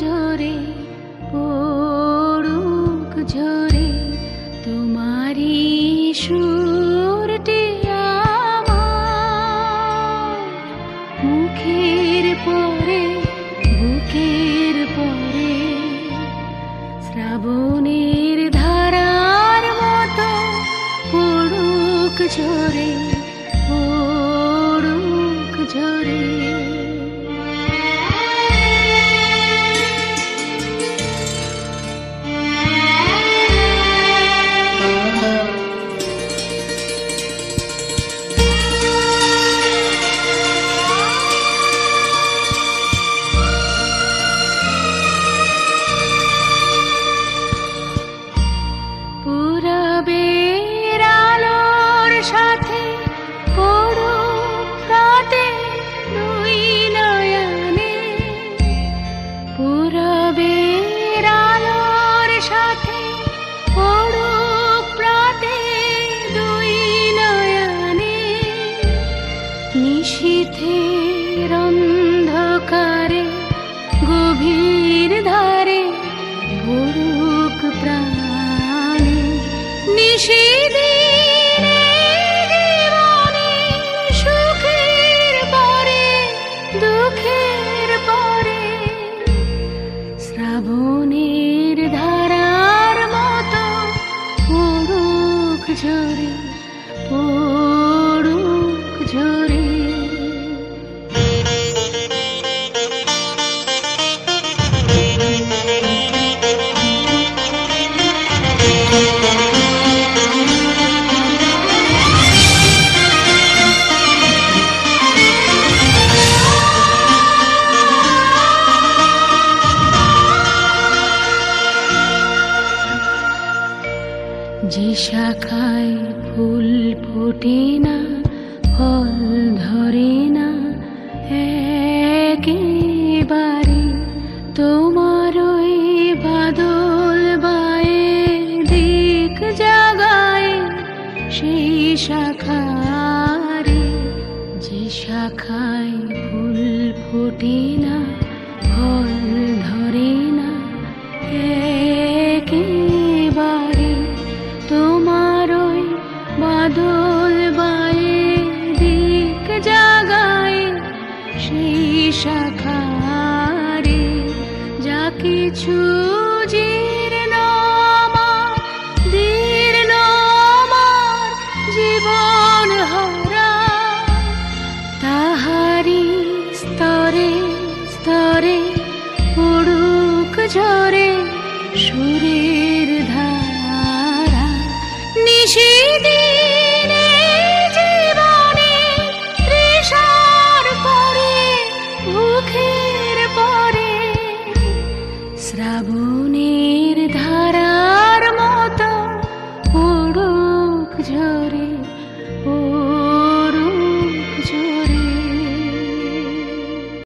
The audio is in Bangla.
ঝরে পড়ুক ঝরে তোমারি সুরটি আমার মুখের পরে বুকের পরে শ্রাবণের ধারার মতো পড়ুক ঝরে পড়ুক ঝরে। পুরবের আলোর সাথে পড়ুক রাতে দুই নয়নে, পুরবের আলোর সাথে পড়ুক রাতে দুই নয়নে, নিশীথের অন্ধকারে গভীর ধারে পড়ুক প্রাণে, নিশিদিনের জীবনে সুখের পরে দুঃখের পরে শ্রাবণের ধারার মতো পড়ুক ঝরে পড়ুক ঝরে। যে শাখায় ফুল ফোটে না ফল ধরে না একেবারে, তোমার ওই বাদল বায়ে দিক জাগায় সেই শাখারে, যে শাখায় ফুল ফোটে না ফল ধরে না একেবারে, তোমার ওই বাদল বায়ে দিক জাগায় সেই শাখারে, যা কিছু জীর্ণ আমার দীর্ণ আমার জীবন হারা, তাহারি স্তরে স্তরে পড়ুক ঝরে সুরের